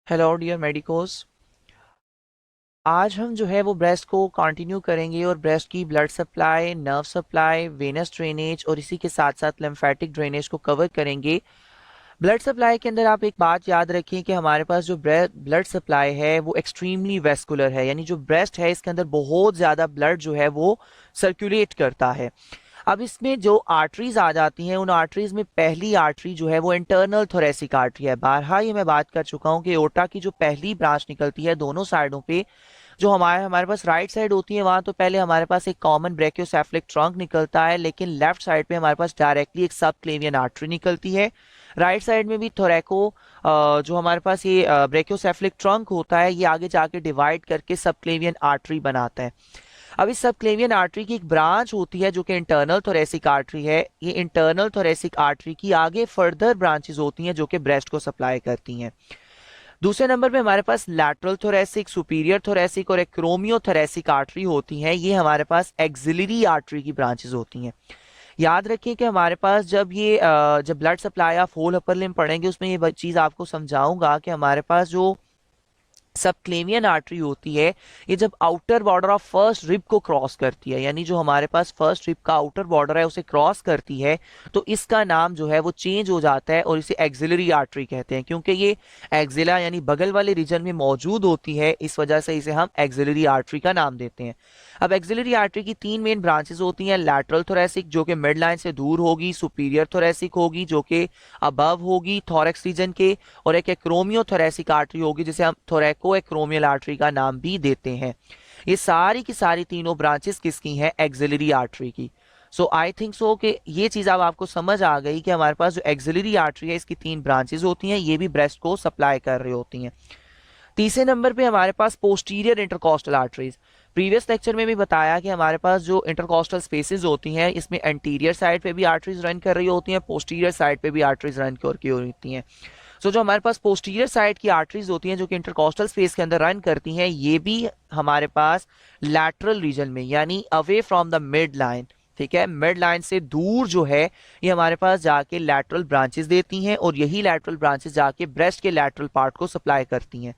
Hello dear medicos. आज हम जो है वो ब्रेस्ट को कंटिन्यू करेंगे और ब्रेस्ट की blood supply, nerve supply, venous drainage और इसी के साथ साथ लिम्फेटिक ड्रेनेज को कवर करेंगे। ब्लड सप्लाई के अंदर आप एक बात याद रखें कि हमारे पास जो ब्लड सप्लाई है वो एक्सट्रीमली वेस्कुलर है, यानी जो ब्रेस्ट है इसके अंदर बहुत ज़्यादा ब्लड जो है वो सर्कुलेट करता है। अब इसमें जो आर्टरीज आ जाती हैं, उन आर्टरीज में पहली आर्टरी जो है वो इंटरनल थोरेसिक आर्टरी है। बारहा ये मैं बात कर चुका हूँ कि एओर्टा की जो पहली ब्रांच निकलती है दोनों साइडों पे, जो हमारे हमारे पास राइट साइड होती है वहां तो पहले हमारे पास एक कॉमन ब्रेकियोसेफलिक ट्रंक निकलता है, लेकिन लेफ्ट साइड पे हमारे पास डायरेक्टली एक सब क्लेवियन आर्टरी निकलती है। राइट साइड में भी थोरैको जो हमारे पास ये ब्रेकियोसेफलिक ट्रंक होता है ये आगे जाके डिवाइड करके सब क्लेवियन आर्टरी बनाता है। अब इस सबक्लेवियन आर्टरी की एक ब्रांच होती है जो कि इंटरनल थोरेसिक आर्टरी है। ये इंटरनल थोरेसिक आर्टरी की आगे फर्दर ब्रांचेस होती हैं जो कि ब्रेस्ट को सप्लाई करती हैं। दूसरे नंबर पे हमारे पास लैटरल थोरेसिक, सुपीरियर थोरेसिक और एक्रोमियो थोरेसिक आर्टरी होती हैं। ये हमारे पास एक्सिलरी आर्टरी की ब्रांचेस होती हैं। याद रखिए कि हमारे पास जब blood supply of whole upper limb पढ़ेंगे उसमें ये चीज आपको समझाऊंगा कि हमारे पास जो सबक्लेवियन आर्टरी होती है ये जब outer border of first rib को क्रॉस करती है, यानी जो हमारे पास फर्स्ट रिब का आउटर बॉर्डर है उसे क्रॉस करती है, तो इसका नाम जो है वो चेंज हो जाता है और इसे एक्सिलरी आर्टरी कहते हैं, क्योंकि ये एक्सिला यानी बगल वाले रीजन में मौजूद होती है, इस वजह से इसे हम एक्सिलरी आर्टरी का नाम देते हैं। अब एक्सिलरी आर्टरी की तीन मेन ब्रांचेस होती हैं। लैटरल थोरेसिक जो कि मिड लाइन से दूर होगी, सुपीरियर थोरेसिक होगी जो कि अबव होगी थोरेक्स रीजन के, और एक एक्रोमियो थोरेसिक आर्टरी होगी जिसे हम थोरैको एक्रोमियल आर्टरी का नाम भी देते हैं। ये सारी की सारी तीनों ब्रांचेस किसकी हैं? एक्सिलरी आर्टरी की। सो आई थिंक सो कि ये चीज अब आपको समझ आ गई कि हमारे पास जो एक्सिलरी आर्टरी है इसकी तीन ब्रांचेस होती हैं, ये भी ब्रेस्ट को सप्लाई कर रही होती हैं। तीसरे नंबर पे हमारे पास posterior intercostal arteries. Previous lecture में भी बताया कि हमारे पास जो इंटरकॉस्टल स्पेसेस होती हैं इसमें एंटीरियर साइड पे भी आर्टरीज रन कर रही होती हैं, पोस्टीरियर साइड पे भी आर्टरीज रन कर की होती हैं। सो जो हमारे पास पोस्टीरियर साइड की आर्टरीज होती हैं जो कि इंटरकॉस्टल स्पेस के अंदर रन करती हैं, ये भी हमारे पास लैटरल रीजन में यानी away from the mid line, ठीक है, मिड लाइन से दूर जो है ये हमारे पास जाके लैटरल ब्रांचेस देती हैं और यही लैटरल ब्रांचेस जाके ब्रेस्ट के लैटरल पार्ट को सप्लाई करती हैं।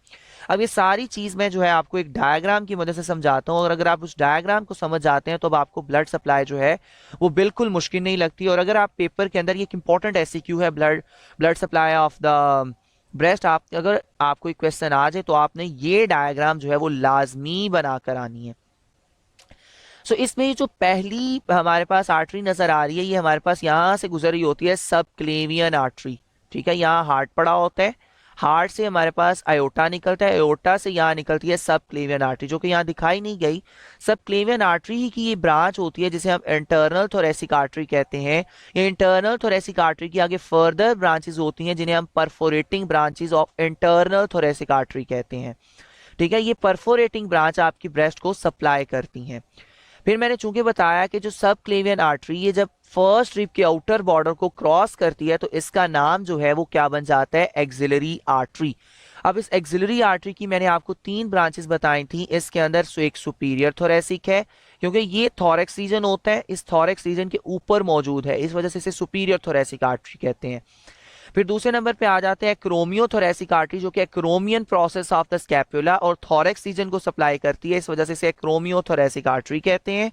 अब ये सारी चीज मैं जो है आपको एक डायग्राम की मदद से समझाता हूँ, और अगर आप उस डायग्राम को समझ जाते हैं तो अब आपको ब्लड सप्लाई जो है वो बिल्कुल मुश्किल नहीं लगती। और अगर आप पेपर के अंदर, ये एक इंपॉर्टेंट एससीक्यू है, blood blood supply of the breast, आप अगर आपको एक क्वेश्चन आ जाए तो आपने ये डायग्राम जो है वो लाजमी बनाकर आनी है। सो इसमें ये जो पहली हमारे पास आर्टरी नजर आ रही है ये हमारे पास यहाँ से गुजर रही होती है सब क्लेवियन आर्टरी, ठीक है, यहाँ हार्ट पड़ा होता है, हार्ट से हमारे पास आयोटा निकलता है, आयोटा से यहाँ निकलती है सब क्लेवियन आर्टरी जो कि यहाँ दिखाई नहीं गई। सब क्लेवियन आर्टरी ही की ये ब्रांच होती है जिसे हम इंटरनल थोरेसिक आर्टरी कहते हैं। ये इंटरनल थोरेसिक आर्टरी की आगे फर्दर ब्रांचेस होती हैं जिन्हें हम perforating branches of internal thoracic artery कहते हैं, ठीक है। ये परफोरेटिंग ब्रांच आपकी ब्रेस्ट को सप्लाई करती हैं। फिर मैंने चूंकि बताया कि जो सब क्लेवियन आर्टरी ये जब फर्स्ट रिब के आउटर बॉर्डर को क्रॉस करती है तो इसका नाम जो है वो क्या बन जाता है? Axillary artery. अब इस एक्सिलरी आर्टरी की मैंने आपको तीन ब्रांचेस बताई थी, इसके अंदर एक सुपीरियर थोरेसिक है क्योंकि ये थोरेक्स रीजन होता है, इस थोरेक्स रीजन के ऊपर मौजूद है, इस वजह से इसे सुपीरियर थोरेसिक आर्टरी कहते हैं। फिर दूसरे नंबर पे आ जाते हैं क्रोमियो थोरेसिक आर्टरी जो कि acromion process of the scapula और थोरेक्स रीजन को सप्लाई करती है, इस वजह से इसे क्रोमियो थोरेसिक आर्टरी कहते हैं।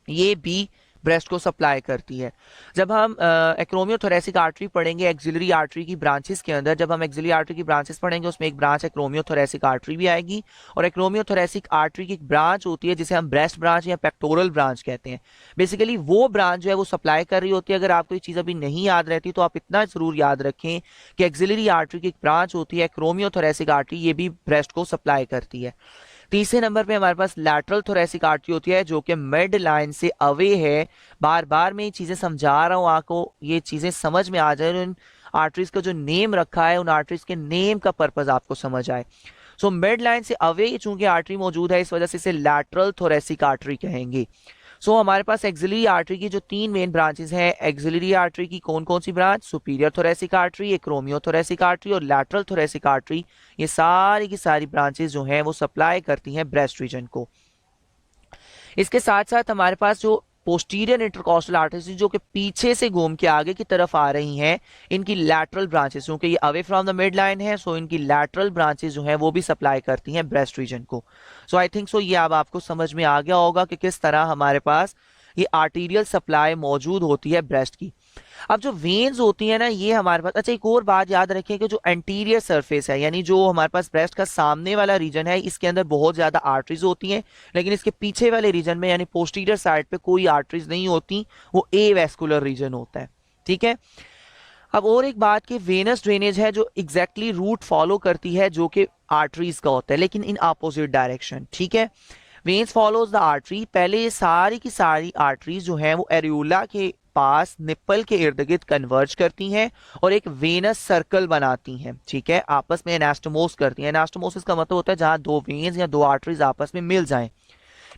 ये भी ब्रेस्ट को सप्लाई करती है। जब हम एक्रोमियो थोरेसिक आर्टरी पढ़ेंगे एक्सिलरी आर्टरी की ब्रांचेस के अंदर, जब हम एक्सिलरी आर्टरी की ब्रांचेस पढ़ेंगे उसमें एक ब्रांच एक्रोमियो थोरेसिक आर्टरी भी आएगी, और एक्रोमियो थोरेसिक आर्टरी की एक ब्रांच होती है जिसे हम ब्रेस्ट ब्रांच या पेक्टोरल ब्रांच कहते हैं। बेसिकली वो ब्रांच जो है वो सप्लाई कर रही होती है। अगर आपको ये चीज़ अभी नहीं याद रहती तो आप इतना जरूर याद रखें कि एक्सिलरी आर्टरी की एक ब्रांच होती है एक्रोमियो थोरेसिक आर्टरी, ये भी ब्रेस्ट को सप्लाई करती है। तीसरे नंबर पे हमारे पास लैटरल थोरेसिक आर्टरी होती है जो कि मिड लाइन से अवे है। बार बार मैं ये चीजें समझा रहा हूँ आपको, ये चीजें समझ में आ जाए, उन आर्टरीज का जो नेम रखा है उन आर्टरीज के नेम का पर्पज आपको समझ आए। सो मिड लाइन से अवे चूंकि आर्टरी मौजूद है इस वजह से इसे लैटरल थोरेसिक आर्टरी कहेंगे। सो हमारे पास एक्सिलरी आर्टरी की जो तीन मेन ब्रांचेस हैं, एक्सिलरी आर्टरी की कौन कौन सी branch? Superior thoracic artery, acromio thoracic artery और लैटरल थोरेसिक आर्टरी। ये सारी की सारी ब्रांचेस जो हैं वो सप्लाई करती हैं ब्रेस्ट रीजन को। इसके साथ साथ हमारे पास जो पोस्टीरियर इंटरकॉस्टल आर्टरीज जो कि पीछे से घूम के आगे की तरफ आ रही हैं, इनकी लैटरल ब्रांचेस, क्योंकि ये away from the mid line है, सो इनकी लैटरल ब्रांचेस जो है वो भी सप्लाई करती हैं ब्रेस्ट रीजन को। सो आई थिंक सो ये अब आपको समझ में आ गया होगा कि किस तरह हमारे पास ये आर्टीरियल सप्लाई मौजूद होती है ब्रेस्ट की। अब जो वेन्स होती है ना, ये हमारे पास, अच्छा एक और बात याद रखें कि जो एंटीरियर सरफेस है, यानी जो हमारे पास ब्रेस्ट का सामने वाला रीजन है, इसके अंदर बहुत ज्यादा आर्टरीज होती हैं, लेकिन इसके पीछे वाले रीजन में यानी पोस्टीरियर साइड पे कोई आर्टरीज नहीं होती, वो ए वेस्कुलर रीजन होता है। ठीक है। अब और एक बात कि वेनस ड्रेनेज है जो एग्जैक्टली रूट फॉलो करती है जो कि आर्टरीज का होता है, लेकिन इन अपोजिट डायरेक्शन। ठीक है। वेन्स फॉलोज द आर्टरी, पहले ये सारी की सारी आर्टरीज जो है वो एरियोला के पास निप्पल के इर्द गिर्द कन्वर्ज करती हैं और एक वेनस सर्कल बनाती हैं। ठीक है। आपस में एनास्टोमोस करती हैं। एनास्टोमोसिस का मतलब होता है जहां दो वेन्स या दो आर्टरीज आपस में मिल जाएं।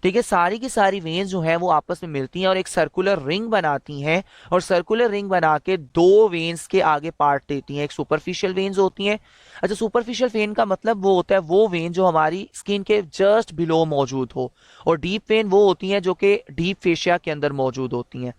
ठीक है। सारी की सारी वेन्स जो है वो आपस में मिलती हैं और एक सर्कुलर रिंग बनाती हैं, और सर्कुलर रिंग बना के दो वेन्स के आगे पार्ट देती हैं। एक सुपरफिशियल वेन्स होती हैं। अच्छा, सुपरफिशियल वेन का मतलब वो होता है वो वेन जो हमारी स्किन के जस्ट बिलो मौजूद हो, और डीप वेन वो होती हैं जो कि डीप फेशिया के अंदर मौजूद होती हैं।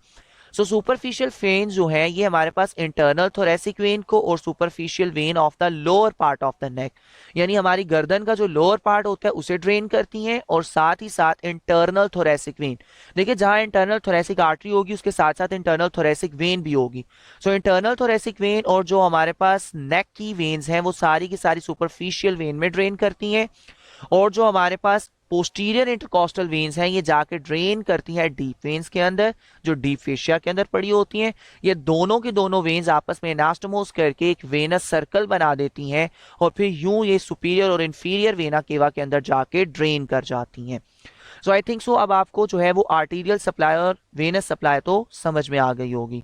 सो सुपरफिशियल वेन जो है ये हमारे पास इंटरनल थोरेसिक वेन को और superficial when of the lower part of the neck, यानी हमारी गर्दन का जो लोअर पार्ट होता है उसे ड्रेन करती हैं, और साथ ही साथ इंटरनल थोरेसिक वेन, देखिए जहां इंटरनल थोरेसिक आर्टरी होगी उसके साथ साथ इंटरनल थोरेसिक वेन भी होगी। सो इंटरनल थोरेसिक वेन और जो हमारे पास नेक की वेन्स हैं वो सारी की सारी सुपरफिशियल वेन में ड्रेन करती हैं, और जो हमारे पास पोस्टीरियर इंटरकॉस्टल वेन्स हैं ये जाके ड्रेन करती हैं डीप वेन्स के अंदर, जो डीप फेशिया के अंदर पड़ी होती हैं। ये दोनों की दोनों वेन्स आपस में एनास्टोमोस करके एक वेनस सर्कल बना देती हैं, और फिर यूं ये सुपीरियर और इंफीरियर वेना केवा के अंदर जाके ड्रेन कर जाती हैं। सो आई थिंक सो अब आपको जो है वो आर्टीरियल सप्लाई और वेनस सप्लाई तो समझ में आ गई होगी।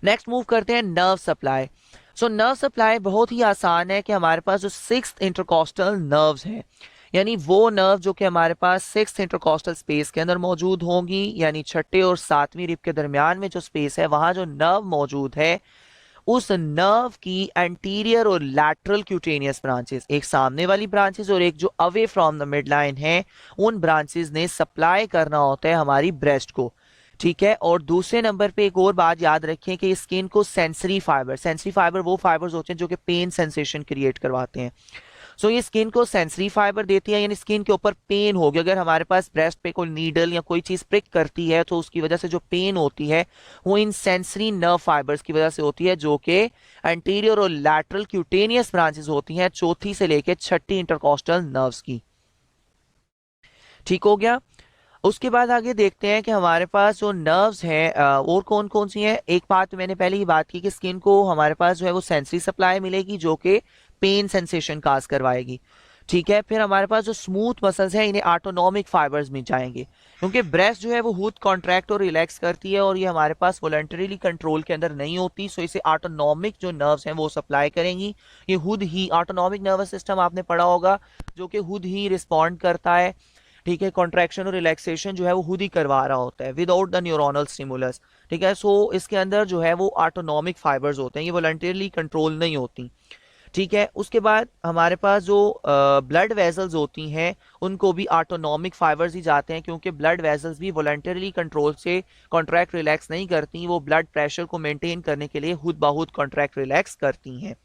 नेक्स्ट मूव करते हैं nerve supply. So nerve supply बहुत ही आसान है कि हमारे पास जो सिक्स्थ इंटरकॉस्टल नर्व्स हैं, यानी वो नर्व जो कि हमारे पास सिक्स्थ इंटरकॉस्टल स्पेस के अंदर मौजूद होंगी, यानी छठे और सातवीं रिब के दरमियान में जो स्पेस है वहां जो नर्व मौजूद है, उस नर्व की एंटीरियर और लैटरल क्यूटेनियस ब्रांचेस, एक सामने वाली ब्रांचेस और एक जो away from the mid line है, उन ब्रांचेस ने सप्लाई करना होता है हमारी ब्रेस्ट को। ठीक है। और दूसरे नंबर पे एक और बात याद रखें कि स्किन को सेंसरी फाइबर वो फाइबर्स होते हैं जो कि पेन सेंसेशन क्रिएट करवाते हैं। सो ये स्किन को सेंसरी फाइबर देती है, यानी स्किन के ऊपर पेन होगी, अगर हमारे पास ब्रेस्ट पे कोई नीडल या कोई चीज प्रिक करती है तो उसकी वजह से जो पेन होती है वो इन सेंसरी नर्व फाइबर्स की वजह से होती है, जो कि एंटीरियर और लैटरल क्यूटेनियस ब्रांचेस होती हैं चौथी से लेकर छठी इंटरकॉस्टल नर्व्स की। ठीक हो गया। उसके बाद आगे देखते हैं कि हमारे पास जो नर्व्स हैं और कौन कौन सी हैं। एक बात मैंने पहले ही बात की कि स्किन को हमारे पास जो है वो सेंसरी सप्लाई मिलेगी जो कि पेन सेंसेशन काज करवाएगी। ठीक है। फिर हमारे पास जो स्मूथ मसल्स हैं इन्हें ऑटोनॉमिक फाइबर्स मिल जाएंगे, क्योंकि ब्रेस्ट जो है वो खुद कॉन्ट्रैक्ट और रिलैक्स करती है और ये हमारे पास वॉलंटरीली कंट्रोल के अंदर नहीं होती, सो इसे ऑटोनॉमिक जो नर्व्स हैं वो सप्लाई करेंगी। ये खुद ही ऑटोनॉमिक नर्वस सिस्टम आपने पढ़ा होगा जो कि खुद ही रिस्पॉन्ड करता है। ठीक है। कॉन्ट्रैक्शन और रिलैक्सेशन जो है वो खुद ही करवा रहा होता है विदाउट द न्यूरोनल स्टिमुलस। ठीक है। सो इसके अंदर जो है वो ऑटोनॉमिक फाइबर्स होते हैं, ये वॉलंटरीली कंट्रोल नहीं होती। ठीक है। उसके बाद हमारे पास जो ब्लड वेजल्स होती हैं उनको भी ऑटोनॉमिक फाइबर्स ही जाते हैं, क्योंकि ब्लड वेजल्स भी वॉलंटरीली कंट्रोल से कॉन्ट्रैक्ट रिलैक्स नहीं करती, वो ब्लड प्रेशर को मेंटेन करने के लिए खुद ब खुद कॉन्ट्रैक्ट रिलैक्स करती हैं।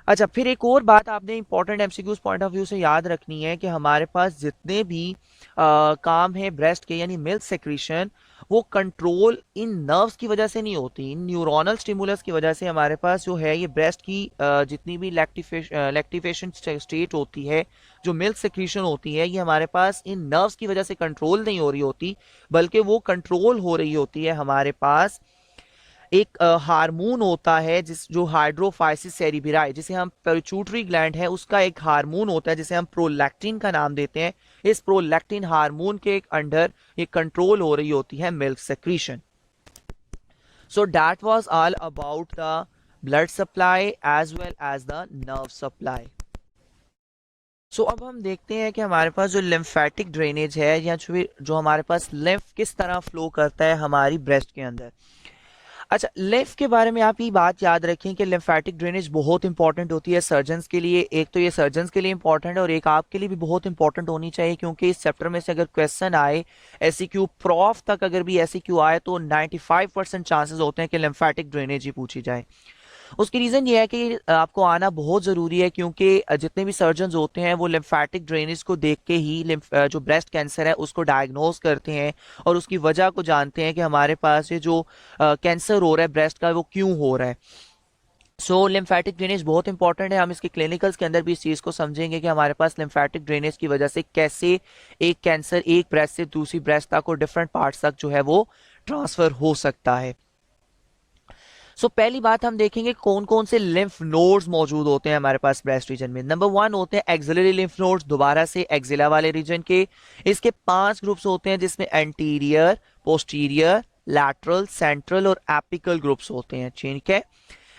अच्छा, फिर एक और बात आपने important MCQs point of view से याद रखनी है कि हमारे पास जितने भी काम है ब्रेस्ट के, यानी मिल्क सेक्रीशन, वो कंट्रोल इन नर्व्स की वजह से नहीं होती, इन न्यूरोनल स्टिमुलस की वजह से हमारे पास जो है ये ब्रेस्ट की जितनी भी लैक्टिफेशन स्टेट होती है, जो मिल्क सेक्रीशन होती है, ये हमारे पास इन नर्व्स की वजह से कंट्रोल नहीं हो रही होती, बल्कि वो कंट्रोल हो रही होती है हमारे पास एक हार्मोन होता है जिस जो हाइड्रोफाइसिस सेरिब्राई, जिसे हम पिट्यूटरी ग्लैंड है उसका एक हार्मोन होता है जिसे हम प्रोलैक्टिन का नाम देते हैं। इस प्रोलैक्टिन हार्मोन के अंडर ये कंट्रोल हो रही होती है milk secretion. So that was all about the blood supply as well as the nerve supply. So अब हम देखते हैं कि हमारे पास जो लिम्फेटिक ड्रेनेज है या जो हमारे पास लिम्फ किस तरह फ्लो करता है हमारी ब्रेस्ट के अंदर। अच्छा, लिम्फ के बारे में आप ये बात याद रखें कि लिम्फेटिक ड्रेनेज बहुत इंपॉर्टेंट होती है सर्जन्स के लिए। एक तो ये सर्जन्स के लिए इंपॉर्टेंट है और एक आपके लिए भी बहुत इंपॉर्टेंट होनी चाहिए, क्योंकि इस चैप्टर में से अगर क्वेश्चन आए एसईक्यू प्रॉफ तक, अगर भी एसईक्यू आए तो 95% चांसेस होते हैं कि लिम्फेटिक ड्रेनेज ही पूछी जाए। उसकी रीज़न ये है कि आपको आना बहुत ज़रूरी है, क्योंकि जितने भी सर्जन होते हैं वो लिम्फेटिक ड्रेनेज को देख के ही जो ब्रेस्ट कैंसर है उसको डायग्नोज करते हैं और उसकी वजह को जानते हैं कि हमारे पास ये जो कैंसर हो रहा है ब्रेस्ट का वो क्यों हो रहा है। सो लिम्फेटिक ड्रेनेज बहुत इंपॉर्टेंट है। हम इसके क्लिनिकल्स के अंदर भी इस चीज़ को समझेंगे कि हमारे पास लिम्फेटिक ड्रेनेज की वजह से कैसे एक कैंसर एक ब्रेस्ट से दूसरी ब्रेस्ट तक और डिफरेंट पार्ट्स तक जो है वो ट्रांसफर हो सकता है। पहली बात हम देखेंगे कौन कौन से लिम्फ नोड्स मौजूद होते हैं हमारे पास ब्रेस्ट रीजन में। नंबर 1 होते हैं एक्सिलरी लिम्फ नोड्स, दोबारा से एक्सिला वाले रीजन के। इसके 5 ग्रुप्स होते हैं जिसमें एंटीरियर, पोस्टीरियर, लैटरल, सेंट्रल और एपिकल ग्रुप्स होते हैं। ठीक है,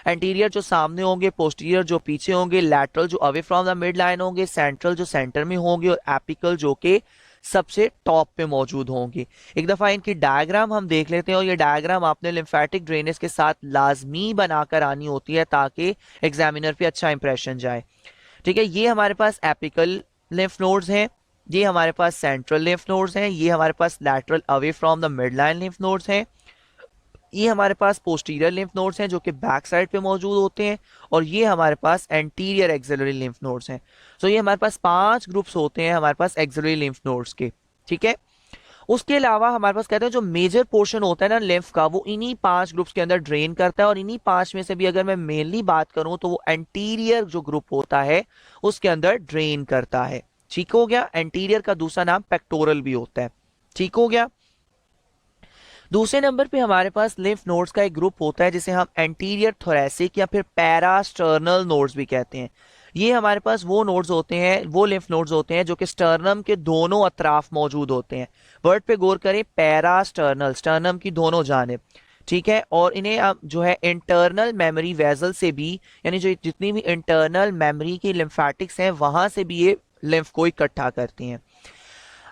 एंटीरियर जो सामने होंगे, पोस्टीरियर जो पीछे होंगे, लैटरल जो away from the mid line होंगे, सेंट्रल जो सेंटर में होंगे और एपिकल जो के सबसे टॉप पे मौजूद होंगे। एक दफा इनकी डायग्राम हम देख लेते हैं और ये डायग्राम आपने लिम्फेटिक ड्रेनेज के साथ लाजमी बनाकर आनी होती है ताकि एग्जामिनर पे अच्छा इंप्रेशन जाए। ठीक है, ये हमारे पास एपिकल लिम्फ नोड्स हैं, ये हमारे पास सेंट्रल लिम्फ नोड्स हैं, ये हमारे पास lateral away from the mid line lymph nodes हैं, ये हमारे पास पोस्टीरियर लिम्फ नोड्स हैं जो कि बैक साइड पे मौजूद होते हैं, और ये हमारे पास एंटीरियर एक्सिलरी लिम्फ नोड्स हैं। ये हमारे पास 5 ग्रुप्स होते हैं हमारे पास एक्सिलरी लिम्फ नोड्स के। ठीक है, उसके अलावा हमारे पास कहते हैं जो मेजर पोर्शन होता है ना लिम्फ का, वो इन्हीं 5 ग्रुप्स के अंदर ड्रेन करता है, और इन्हीं 5 में से भी अगर मैं मेनली बात करूं तो वो एंटीरियर जो ग्रुप होता है उसके अंदर ड्रेन करता है। ठीक हो गया, एंटीरियर का दूसरा नाम पेक्टोरल भी होता है। ठीक हो गया। दूसरे नंबर पे हमारे पास लिम्फ नोड्स का एक ग्रुप होता है जिसे हम एंटीरियर थोरेसिक या फिर पैरास्टर्नल नोड्स भी कहते हैं। ये हमारे पास वो नोड्स होते हैं, वो लिम्फ नोड्स होते हैं जो कि स्टर्नम के दोनों अतराफ मौजूद होते हैं। वर्ड पे गौर करें, पैरास्टर्नल, स्टर्नम की दोनों जानिब। ठीक है, और इन्हें आप जो है इंटरनल मेमोरी वेजल से भी, यानी जो जितनी भी इंटरनल मेमोरी की लिम्फेटिक्स हैं वहां से भी ये लिम्फ को इकट्ठा करती हैं।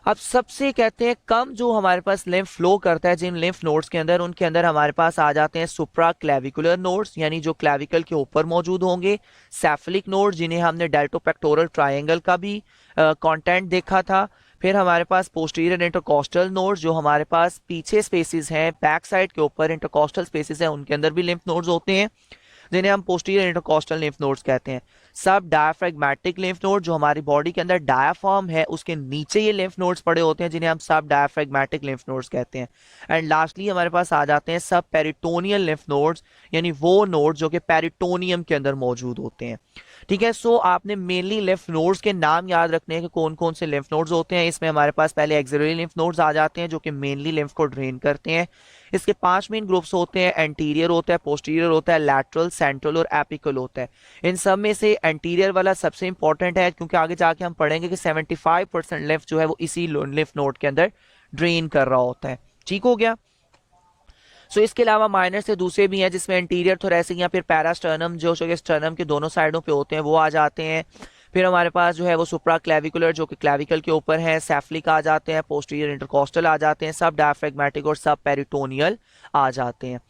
अब सबसे कहते हैं कम जो हमारे पास लिम्फ फ्लो करता है जिन लिम्फ नोड्स के अंदर, उनके अंदर हमारे पास आ जाते हैं सुप्रा क्लेविकुलर नोड्स, यानी जो क्लेविकल के ऊपर मौजूद होंगे, सेफलिक नोड्स जिन्हें हमने डेल्टोपेक्टोरल ट्रायंगल का भी कंटेंट देखा था। फिर हमारे पास पोस्टीरियर इंटरकोस्टल नोड्स जो हमारे पास पीछे स्पेसिस हैं, बैक साइड के ऊपर इंटरकोस्टल स्पेसिस हैं, उनके अंदर भी लिम्फ नोड्स होते हैं जिन्हें हम पोस्टीरियर इंटरकोस्टल लिम्फ नोड्स कहते हैं। सब डायफ्रैग्मेटिक लिम्फ नोड जो हमारी बॉडी के अंदर डायाफ्राम है उसके नीचे ये लिम्फ नोड्स पड़े होते हैं जिन्हें हम सब डायफ्रैग्मेटिक लिम्फ नोड्स कहते हैं। एंड लास्टली हमारे पास आ जाते हैं सब पेरिटोनियल लिम्फ नोड्स, यानी वो नोड्स जो कि पेरिटोनियम के अंदर मौजूद होते हैं। ठीक है, आपने मेनली लिम्फ नोड्स के नाम याद रखने हैं कि कौन कौन से लिम्फ नोड्स होते हैं। इसमें हमारे पास पहले एक्सिलरी लिम्फ नोड्स आ जाते हैं जो कि मेनली लिम्फ को ड्रेन करते हैं। इसके 5 मेन ग्रुप्स होते हैं, एंटीरियर होता है, पोस्टीरियर होता है, लैटरल, सेंट्रल और एपिकल होता है। इन सब में से एंटीरियर वाला सबसे इंपॉर्टेंट है क्योंकि आगे जाके हम पढ़ेंगे कि 75% लिम्फ जो है वो इसी लिम्फ नोड के अंदर ड्रेन कर रहा होता है। ठीक हो गया। इसके अलावा माइनर से दूसरे भी हैं जिसमें एंटीरियर थोरेसिक या फिर पैरास्टर्नम जो स्टर्नम के दोनों साइडों पे होते हैं वो आ जाते हैं। फिर हमारे पास जो है वो सुप्रा क्लेविकुलर जो कि क्लेविकल के ऊपर है, सेफलिक आ जाते हैं, पोस्टीरियर इंटरकोस्टल आ जाते हैं, सब डायफ्रैग्मेटिक और सब पेरिटोनियल आ जाते हैं।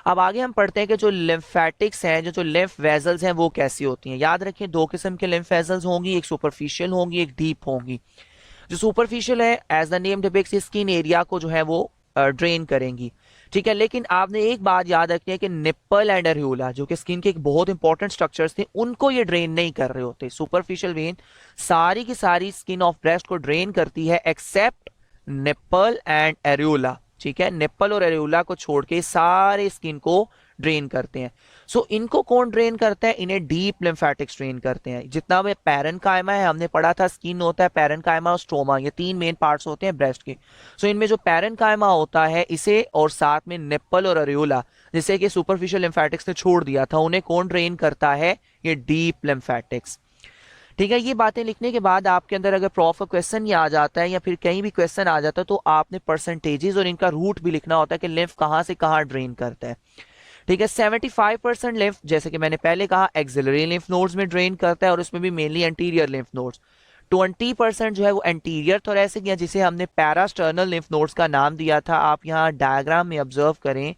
अब आगे हम पढ़ते हैं कि जो लिम्फेटिक्स हैं, जो लिम्फ वेजल्स हैं वो कैसी होती हैं। याद रखें 2 किस्म के लिम्फ वेजल्स होंगी, एक सुपरफिशियल होंगी, एक डीप होंगी। जो सुपरफिशियल है as the name depicts skin area को जो है वो ड्रेन करेंगी। ठीक है, लेकिन आपने एक बात याद रखनी है कि निप्पल एंड एरियोला जो कि स्किन के एक बहुत इंपॉर्टेंट स्ट्रक्चर्स थे उनको ये ड्रेन नहीं कर रहे होते। सुपरफिशियल वेन सारी की सारी स्किन ऑफ ब्रेस्ट को ड्रेन करती है एक्सेप्ट निप्पल एंड एरियोला। ठीक है, निप्पल और एरियोला को छोड़ के सारे स्किन को ड्रेन करते हैं। इनको कौन ड्रेन करता है? इन्हें डीप लिम्फेटिक्स ड्रेन करते हैं। जितना भी पैरेन्काइमा है, हमने पढ़ा था स्किन होता है पैरेन्काइमा और स्ट्रोमा, ये 3 मेन पार्ट्स होते हैं ब्रेस्ट के। इनमें जो पैरेन्काइमा होता है इसे और साथ में निप्पल और अरियोला जिसे कि सुपरफिशियल लिम्फेटिक्स ने छोड़ दिया था, उन्हें कौन ड्रेन करता है? ये डीप लिम्फेटिक्स। ठीक है, ये बातें लिखने के बाद आपके अंदर अगर प्रॉपर क्वेश्चन ही आ जाता है या फिर कहीं भी क्वेश्चन आ जाता है तो आपने परसेंटेजेस और इनका रूट भी लिखना होता है कि लिम्फ कहां से कहां ड्रेन करता है। ठीक है, 75% लिम्फ जैसे कि मैंने पहले कहा एक्सिलरी लिम्फ नोड्स में ड्रेन करता है और उसमें भी मेनली एंटीरियर लिम्फ नोड्स। 20% जो है वो एंटीरियर थोरेसिक या जिसे हमने पैरास्टर्नल लिम्फ नोड्स का नाम दिया था। आप यहाँ डायग्राम में ऑब्जर्व करें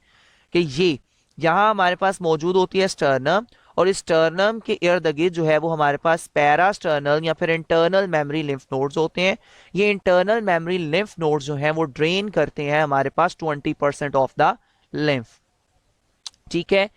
कि ये यहाँ हमारे पास मौजूद होती है स्टर्नम, और इस स्टर्नम के इर्द गिर्द जो है वो हमारे पास पैरास्टर्नल या फिर इंटरनल मेमोरी लिम्फ नोड्स होते हैं। ये इंटरनल मेमोरी लिम्फ नोड्स जो हैं वो ड्रेन करते हैं हमारे पास 20% ऑफ द लिम्फ। ठीक है,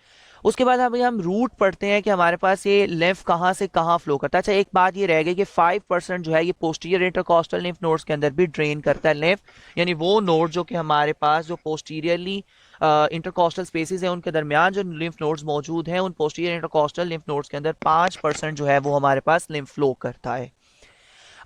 उसके बाद अभी हम रूट पढ़ते हैं कि हमारे पास ये लिम्फ कहाँ से कहाँ फ्लो करता है। अच्छा, एक बात ये रह गई कि 5% जो है ये पोस्टीरियर इंटरकॉस्टल लिम्फ नोड्स के अंदर भी ड्रेन करता है लिम्फ, यानी वो नोड जो कि हमारे पास जो पोस्टीरियरली इंटरकॉस्टल स्पेसिस है उनके दरमियान जो लिम्फ नोड्स मौजूद हैं, उन पोस्टीरियर इंटरकॉस्टल लिम्फ नोड्स के अंदर 5% जो है वो हमारे पास लिम्फ फ्लो करता है।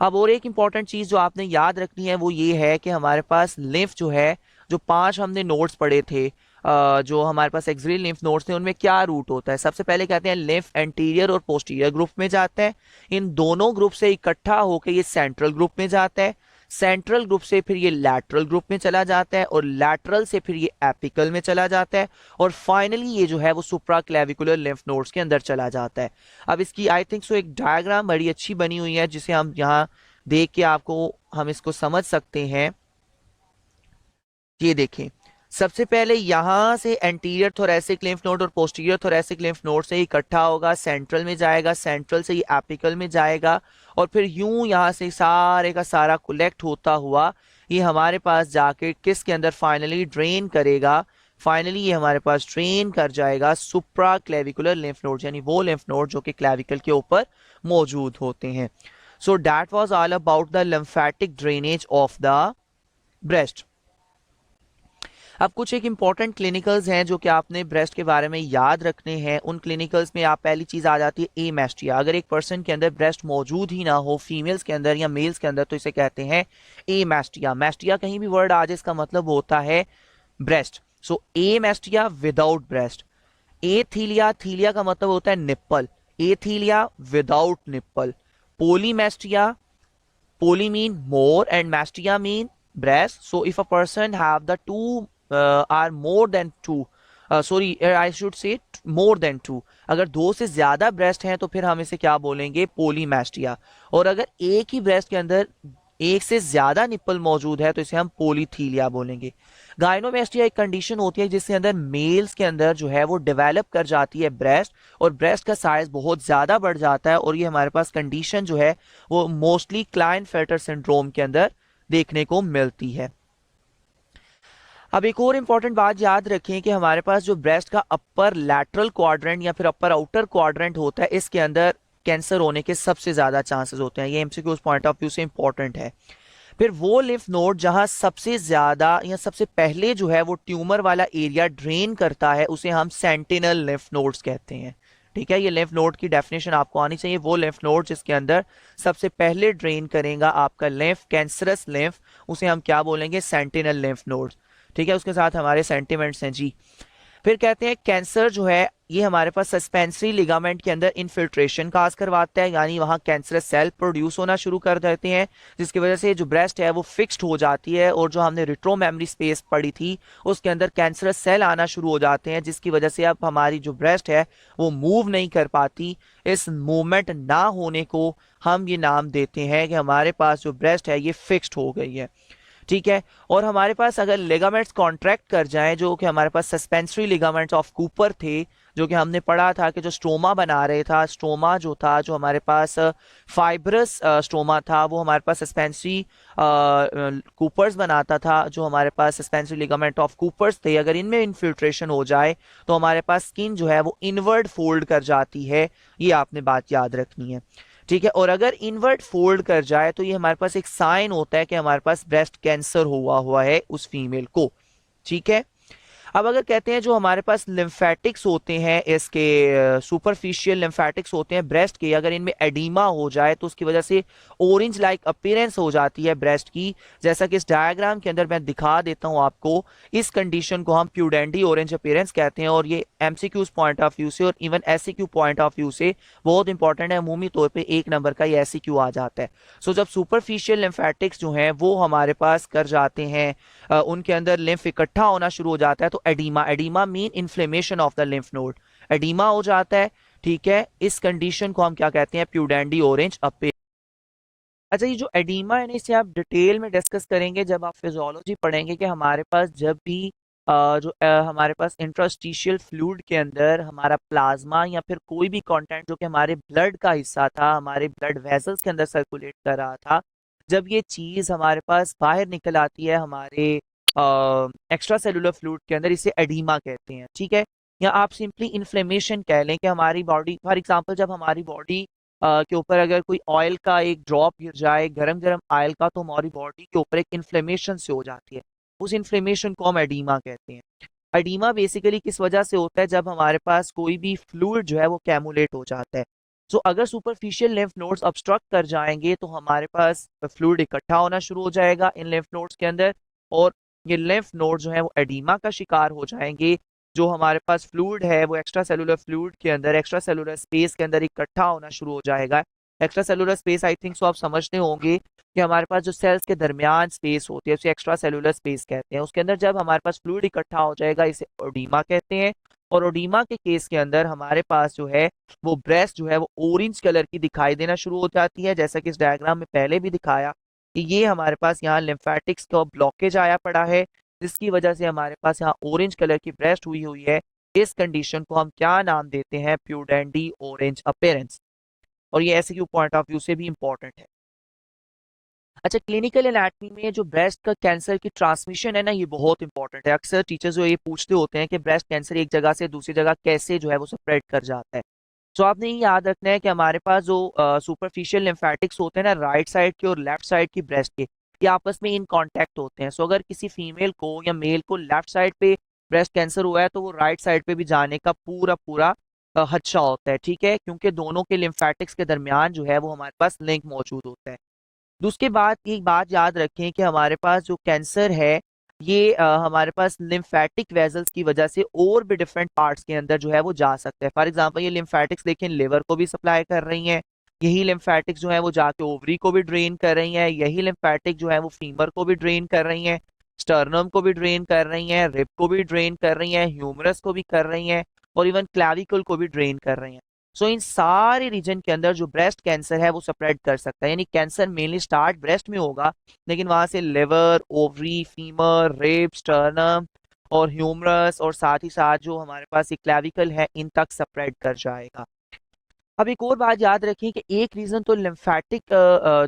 अब और एक इंपॉर्टेंट चीज जो आपने याद रखनी है वो ये है कि हमारे पास लिम्फ जो है, जो 5 हमने नोड्स पढ़े थे, जो हमारे पास एक्सिलरी लिम्फ नोड्स थे, उनमें क्या रूट होता है। सबसे पहले कहते हैं लिम्फ एंटीरियर और पोस्टीरियर ग्रुप में जाता है। इन दोनों ग्रुप से इकट्ठा होकर ये सेंट्रल ग्रुप में जाता है। सेंट्रल ग्रुप से फिर ये लैटरल ग्रुप में चला जाता है, और लैटरल से फिर ये एपिकल में चला जाता है, और फाइनली ये जो है वो सुप्रा क्लेविकुलर लिम्फ नोड्स के अंदर चला जाता है। अब इसकी आई थिंक सो एक डायग्राम बड़ी अच्छी बनी हुई है जिसे हम यहाँ देख के आपको हम इसको समझ सकते हैं। ये देखें, सबसे पहले यहां से एंटीरियर थोरैसिक लिम्फ नोड और पोस्टीरियर थोरैसिक लिम्फ नोड से इकट्ठा होगा, सेंट्रल में जाएगा, सेंट्रल से ये एपिकल में जाएगा, और फिर यूं यहां से सारे का सारा कलेक्ट होता हुआ ये हमारे पास जाके किसके अंदर फाइनली ड्रेन करेगा। फाइनली ये हमारे पास ड्रेन कर जाएगा सुप्रा क्लेविकुलर लिम्फ नोड, यानी वो लिम्फ नोड जो कि क्लेविकल के ऊपर मौजूद होते हैं। सो that was all about the lymphatic drainage of the breast. अब कुछ एक इंपॉर्टेंट क्लिनिकल्स हैं जो कि आपने ब्रेस्ट के बारे में याद रखने हैं। उन क्लिनिकल्स में आप पहली चीज आ जाती है एमेस्टिया। अगर एक पर्सन के अंदर ब्रेस्ट मौजूद ही ना हो, फीमेल्स के अंदर या मेल्स के अंदर, तो इसे कहते हैं एमेस्टिया। मेस्टिया कहीं भी वर्ड आ जाए इसका मतलब होता है breast. So amastia without breast. Athelia, thelia का मतलब होता है nipple, athelia without nipple. Polymastia, poly mean more and mastia mean breast. So if a person have the two are more than two, sorry I should say more than two, अगर दो से ज्यादा breast हैं तो फिर हम इसे क्या बोलेंगे, पोलीमेस्टिया। और अगर एक ही ब्रेस्ट के अंदर एक से ज्यादा निप्पल मौजूद है तो इसे हम पोलीथीलिया बोलेंगे। गायनोमेस्टिया एक कंडीशन होती है जिसके अंदर मेल्स के अंदर जो है वो डेवलप कर जाती है ब्रेस्ट, और ब्रेस्ट का साइज बहुत ज्यादा बढ़ जाता है, और ये हमारे पास कंडीशन जो है वो मोस्टली क्लाइनफेल्टर सिंड्रोम के अंदर देखने को मिलती है। अब एक और इंपॉर्टेंट बात याद रखें कि हमारे पास जो ब्रेस्ट का अपर लैटरल क्वाड्रेंट या फिर अपर आउटर क्वाड्रेंट होता है, इसके अंदर कैंसर होने के सबसे ज्यादा चांसेस होते हैं। ये एमसीक्यू पॉइंट ऑफ व्यू से इंपॉर्टेंट है। फिर वो लिम्फ नोड जहां सबसे ज्यादा या सबसे पहले जो है वो ट्यूमर वाला एरिया ड्रेन करता है, उसे हम सेंटिनल लिम्फ नोड्स कहते हैं। ठीक है, ये लिम्फ नोड की डेफिनेशन आपको आनी चाहिए। वो लिम्फ नोड जिसके अंदर सबसे पहले ड्रेन करेगा आपका लिम्फ, कैंसरस लिम्फ, उसे हम क्या बोलेंगे, सेंटिनल लिम्फ नोड। ठीक है, उसके साथ हमारे सेंटिमेंट्स हैं जी। फिर कहते हैं कैंसर जो है ये हमारे पास सस्पेंसरी लिगामेंट के अंदर इन्फिल्ट्रेशन काज करवाता है, यानी वहां कैंसरस सेल प्रोड्यूस होना शुरू कर देते हैं, जिसकी वजह से जो ब्रेस्ट है वो फिक्स्ड हो जाती है, और जो हमने रिट्रो मेमोरी स्पेस पढ़ी थी उसके अंदर कैंसरस सेल आना शुरू हो जाते हैं, जिसकी वजह से अब हमारी जो ब्रेस्ट है वो मूव नहीं कर पाती। इस मूवमेंट ना होने को हम ये नाम देते हैं कि हमारे पास जो ब्रेस्ट है ये फिक्स्ड हो गई है। ठीक है, और हमारे पास अगर लिगामेंट्स कॉन्ट्रैक्ट कर जाएं, जो कि हमारे पास सस्पेंसरी लिगामेंट्स ऑफ कूपर थे, जो कि हमने पढ़ा था कि जो स्ट्रोमा बना रहे था, स्ट्रोमा जो था जो हमारे पास फाइब्रस स्ट्रोमा था, वो हमारे पास सस्पेंसरी कूपर्स बनाता था, जो हमारे पास सस्पेंसरी लिगामेंट ऑफ कूपर्स थे। अगर इनमें इन्फिल्ट्रेशन हो जाए तो हमारे पास स्किन जो है वो इनवर्ड फोल्ड कर जाती है, ये आपने बात याद रखनी है। ठीक है, और अगर इनवर्ट फोल्ड कर जाए तो ये हमारे पास एक साइन होता है कि हमारे पास ब्रेस्ट कैंसर हुआ हुआ है उस फीमेल को। ठीक है, अब अगर कहते हैं जो हमारे पास लिम्फेटिक्स होते हैं, इसके सुपरफिशियल लिम्फेटिक्स होते हैं ब्रेस्ट के, अगर इनमें एडीमा हो जाए तो उसकी वजह से ऑरेंज लाइक अपीयरेंस हो जाती है ब्रेस्ट की, जैसा कि इस डायग्राम के अंदर मैं दिखा देता हूं आपको। इस कंडीशन को हम प्यूडेंडी ऑरेंज अपीयरेंस कहते हैं, और ये एमसीक्यूज पॉइंट ऑफ व्यू से और even SCQ point of view से बहुत इंपॉर्टेंट है। अमूमी तौर पर 1 नंबर का ये एससीक्यू आ जाता है। सो जब सुपरफिशियल लिम्फेटिक्स जो हैं वो हमारे पास कर जाते हैं, उनके अंदर लिम्फ इकट्ठा होना शुरू हो जाता है, तो edema, edema mean inflammation of the lymph node, edema हो जाता है। ठीक है, इस कंडीशन को हम क्या कहते हैं, प्यूडेंडी ऑरेंज अपीयरेंस। अच्छा, ये जो एडीमा है ना, इसे आप डिटेल में डिस्कस करेंगे जब आप फिजियोलॉजी पढ़ेंगे कि हमारे पास जब भी जो हमारे पास इंट्रास्टिशियल फ्लूइड के अंदर हमारा प्लाज्मा या फिर कोई भी कंटेंट जो कि हमारे ब्लड का हिस्सा था, हमारे ब्लड वेसल्स के अंदर सर्कुलेट कर रहा था, जब ये चीज हमारे पास बाहर निकल आती है हमारे एक्स्ट्रा सेलुलर फ्लूइड के अंदर, इसे एडीमा कहते हैं, ठीक है। या आप सिंपली इन्फ्लेमेशन कह लें कि हमारी बॉडी, फॉर एग्जांपल, जब हमारी बॉडी के ऊपर अगर कोई ऑयल का एक ड्रॉप गिर जाए, गरम गरम ऑयल का, तो हमारी बॉडी के ऊपर एक इन्फ्लेमेशन से हो जाती है। उस इन्फ्लेमेशन को हम एडीमा कहते हैं। एडीमा बेसिकली किस वजह से होता है, जब हमारे पास कोई भी फ्लूइड जो है वो कैमुलेट हो जाता है। सो अगर सुपरफिशियल लिम्फ नोड्स ऑब्स्ट्रक्ट कर जाएंगे तो हमारे पास फ्लूइड इकट्ठा होना शुरू हो जाएगा इन लिम्फ नोड्स के अंदर, और ये लिम्फ नोड जो है वो एडीमा का शिकार हो जाएंगे। जो हमारे पास फ्लूइड है वो एक्स्ट्रा सेलुलर फ्लूइड के अंदर, एक्स्ट्रा सेलुलर स्पेस के अंदर इकट्ठा होना शुरू हो जाएगा। Extra cellular space, I think so आप समझते होंगे कि हमारे पास जो सेल्स के दरमियान स्पेस होती है उसे एक्स्ट्रा सेलुलर स्पेस कहते हैं। उसके अंदर जब हमारे पास फ्लूइड इकट्ठा हो जाएगा, इसे ओडीमा कहते हैं। और ओडीमा के केस के अंदर हमारे पास जो है वो ब्रेस्ट जो है वो ऑरेंज कलर की दिखाई देना शुरू हो जाती है, जैसा कि इस डायग्राम में पहले भी दिखाया कि ये हमारे पास यहाँ लिम्फेटिक्स का ब्लॉकेज आया पड़ा है, जिसकी वजह से हमारे पास यहाँ ऑरेंज कलर की ब्रेस्ट हुई हुई है। इस कंडीशन को हम क्या नाम देते हैं? प्यूडेंडी ऑरेंज अपेयरेंस। और ये ऐसे क्यू पॉइंट ऑफ व्यू से भी इंपॉर्टेंट है। अच्छा, क्लिनिकल एनाटमी में जो ब्रेस्ट का कैंसर की ट्रांसमिशन है ना, ये बहुत इंपॉर्टेंट है। अक्सर टीचर्स जो ये पूछते होते हैं कि ब्रेस्ट कैंसर एक जगह से दूसरी जगह कैसे जो है वो स्प्रेड कर जाता है। तो आपने ये याद रखना है कि हमारे पास जो सुपरफिशियल लिम्फेटिक्स होते हैं ना, राइट साइड के और लेफ्ट साइड की ब्रेस्ट के, ये आपस में इन कांटेक्ट होते हैं। सो अगर किसी फीमेल को या मेल को लेफ्ट साइड पे ब्रेस्ट कैंसर हुआ है तो वो राइट साइड पे भी जाने का पूरा पूरा खदशा होता है, ठीक है, क्योंकि दोनों के लिम्फेटिक्स के दरमियान जो है वो हमारे पास लिंक मौजूद होता है। उसके बाद एक बात याद रखें कि हमारे पास जो कैंसर है ये हमारे पास लिम्फेटिक वेजल्स की वजह से और भी डिफरेंट पार्ट्स के अंदर जो है वो जा सकता है। फॉर एग्जांपल, ये लिम्फेटिक्स देखें लिवर को भी सप्लाई कर रही हैं, यही लिम्फेटिक्स जो है वो जाके ओवरी को भी ड्रेन कर रही हैं, यही लिम्फेटिक जो है वो फीमर को भी ड्रेन कर रही हैं, स्टर्नम को भी ड्रेन कर रही हैं, रिब को भी ड्रेन कर रही हैं, ह्यूमरस को भी कर रही हैं, और इवन क्लैविकल को भी ड्रेन कर रही हैं। सो इन सारे रीजन के अंदर जो ब्रेस्ट कैंसर है वो स्प्रेड कर सकता है। यानी कैंसर मेनली स्टार्ट ब्रेस्ट में होगा, लेकिन वहां से liver, ovary, femur, rape, sternum और ह्यूमरस, और साथ ही साथ जो हमारे पास ये क्लैविकल है, इन तक स्प्रेड कर जाएगा। अब एक और बात याद रखें कि एक रीजन तो लिम्फेटिक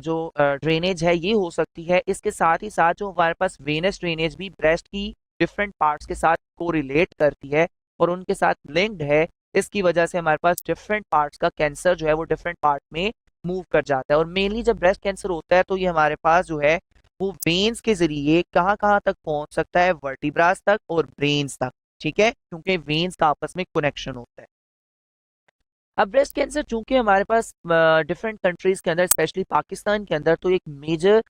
जो ड्रेनेज है ये हो सकती है, इसके साथ ही साथ जो हमारे पास वेनस ड्रेनेज भी ब्रेस्ट की डिफरेंट पार्ट्स के साथ को रिलेट करती है और उनके साथ लिंक्ड है। इसकी वजह से हमारे पास डिफरेंट पार्ट्स का कैंसर जो है वो डिफरेंट पार्ट में मूव कर जाता है। और मेनली जब ब्रेस्ट कैंसर होता है तो ये हमारे पास जो है वो वेन्स के जरिए कहाँ कहाँ तक पहुंच सकता है? वर्टिब्रास तक और ब्रेन्स तक, ठीक है, क्योंकि वेन्स का आपस में कनेक्शन होता है। अब ब्रेस्ट कैंसर चूंकि हमारे पास डिफरेंट कंट्रीज के अंदर, स्पेशली पाकिस्तान के अंदर, तो एक मेजर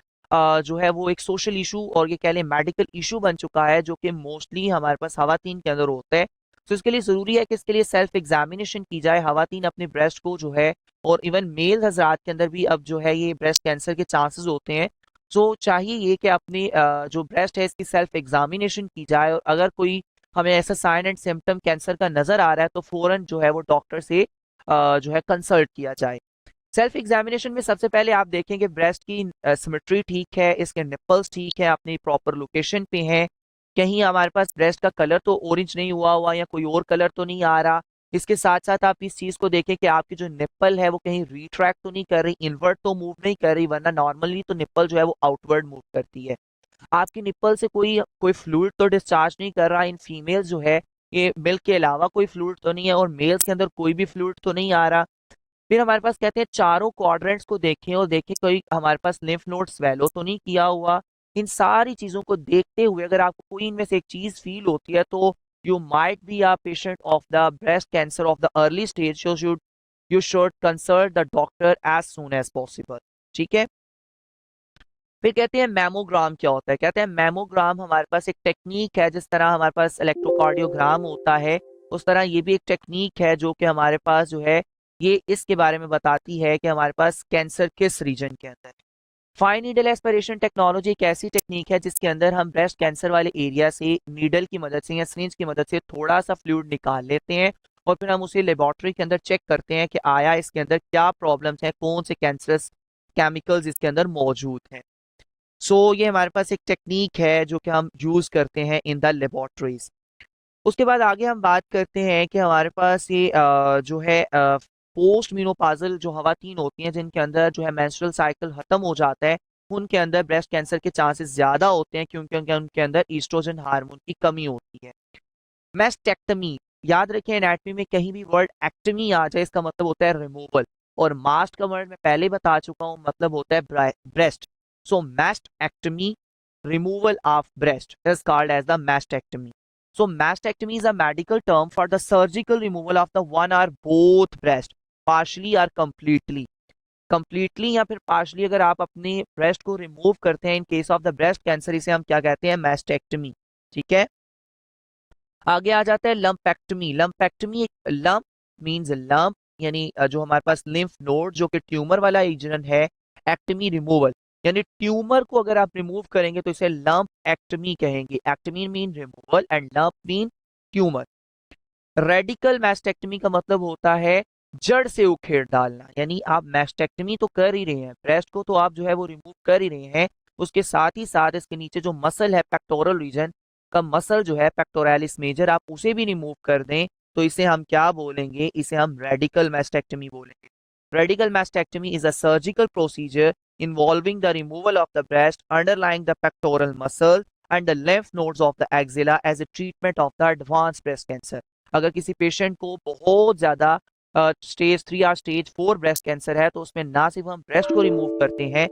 जो है वो एक सोशल इशू और ये कह लें मेडिकल इशू बन चुका है, जो कि मोस्टली हमारे पास खवातीन के अंदर होता है। तो इसके लिए ज़रूरी है कि इसके लिए सेल्फ एग्जामिनेशन की जाए। खवातीन अपने ब्रेस्ट को जो है, और इवन मेल हजरात के अंदर भी अब जो है ये ब्रेस्ट कैंसर के चांसेस होते हैं। तो चाहिए ये कि अपनी जो ब्रेस्ट है इसकी सेल्फ एग्जामिनेशन की जाए, और अगर कोई हमें ऐसा साइन एंड सिम्टम कैंसर का नजर आ रहा है तो फौरन जो है वो डॉक्टर से जो है कंसल्ट किया जाए। सेल्फ एग्जामिनेशन में सबसे पहले आप देखें कि ब्रेस्ट की सिमेट्री ठीक है, इसके निप्पल्स ठीक है, अपनी प्रॉपर लोकेशन पे हैं, कहीं हमारे पास ब्रेस्ट का कलर तो ऑरेंज नहीं हुआ हुआ या कोई और कलर तो नहीं आ रहा। इसके साथ साथ आप इस चीज को देखें कि आपकी जो निप्पल है वो कहीं रिट्रैक्ट तो नहीं कर रही, इनवर्ट तो मूव नहीं कर रही, वरना नॉर्मली तो निप्पल जो है वो आउटवर्ड मूव करती है। आपकी निप्पल से कोई कोई फ्लूइड तो डिस्चार्ज नहीं कर रहा। इन फीमेल्स जो है ये मिल्क के अलावा कोई फ्लूइड तो नहीं है, और मेल्स के अंदर कोई भी फ्लूइड तो नहीं आ रहा। फिर हमारे पास कहते हैं चारों क्वाड्रेंट्स को देखें और देखें कोई हमारे पास लिम्फ नोड स्वेलो तो नहीं किया हुआ। इन सारी चीजों को देखते हुए अगर आपको कोई इनमें से एक चीज फील होती है तो you might be a patient of the breast cancer of the early stage. You should consult the doctor as soon as possible, ठीक है। फिर कहते हैं मैमोग्राम क्या होता है? कहते हैं मैमोग्राम हमारे पास एक टेक्निक है, जिस तरह हमारे पास इलेक्ट्रोकार्डियोग्राम होता है उस तरह ये भी एक टेक्निक है जो कि हमारे पास जो है ये इसके बारे में बताती है कि हमारे पास कैंसर किस रीजन के अंदर है। फाइन नीडल एस्पिरेशन टेक्नोलॉजी एक ऐसी टेक्निक है जिसके अंदर हम ब्रेस्ट कैंसर वाले एरिया से नीडल की मदद से या सिरिंज की मदद से थोड़ा सा फ्लूइड निकाल लेते हैं, और फिर हम उसे लेबोरेटरी के अंदर चेक करते हैं कि आया इसके अंदर क्या प्रॉब्लम्स हैं, कौन से कैंसरस केमिकल्स इसके अंदर मौजूद हैं। ये हमारे पास एक टेक्निक है जो कि हम यूज करते हैं इन द लेबोरेटरीज। उसके बाद आगे हम बात करते हैं कि हमारे पास ये जो है पोस्ट मेनोपाजल जो खवातीन होती हैं जिनके अंदर जो है मेंस्ट्रुअल साइकिल खत्म हो जाता है, उनके अंदर ब्रेस्ट कैंसर के चांसेस ज्यादा होते हैं क्योंकि उनके अंदर ईस्ट्रोजन हार्मोन की कमी होती है। मैस्टेक्टमी, याद रखें एनाटमी में कहीं भी वर्ड एक्टमी आ जाए इसका मतलब होता है रिमूवल, और मास्ट का वर्ड मैं पहले बता चुका हूं मतलब होता है breast. So mastectomy, removal of breast, is called as the mastectomy. So mastectomy is a medical term for the surgical removal of the one or both breast, partially or completely. Completely या फिर partially अगर आप अपने breast को remove करते हैं in case of the breast cancer, इसे हम क्या कहते हैं, mastectomy। ठीक है, आगे आ जाता है लंपेक्टमी। लंपेक्टमी, एक लंप मींस लंप यानी जो हमारे पास लिम्फ नोड जो कि ट्यूमर वाला रीजन है, एक्टमी रिमूवल यानी ट्यूमर को अगर आप रिमूव करेंगे तो इसे लंप एक्टमी कहेंगे। Ectomy mean removal and lump mean tumour. Radical mastectomy का मतलब होता है जड़ से उखेड़ डालना, यानी आप मैस्टेक्टमी तो कर ही रहे हैं, ब्रेस्ट को तो आप जो है वो रिमूव कर ही रहे हैं, उसके साथ ही साथ इसके नीचे जो मसल है पेक्टोरल रीजन का मसल जो है पेक्टोरालिस मेजर, आप उसे भी रिमूव कर दें तो इसे हम क्या बोलेंगे, इसे हम रेडिकल मैस्टेक्टमी बोलेंगे। Radical mastectomy is a surgical procedure involving the removal of the breast underlying the pectoral muscle and the lymph nodes of the axilla as a treatment of the advanced breast cancer। अगर किसी patient को बहुत ज्यादा stage 3 या stage 4 breast cancer है तो उसमें ना सिर्फ हम ब्रेस्ट को रिमूव करते हैं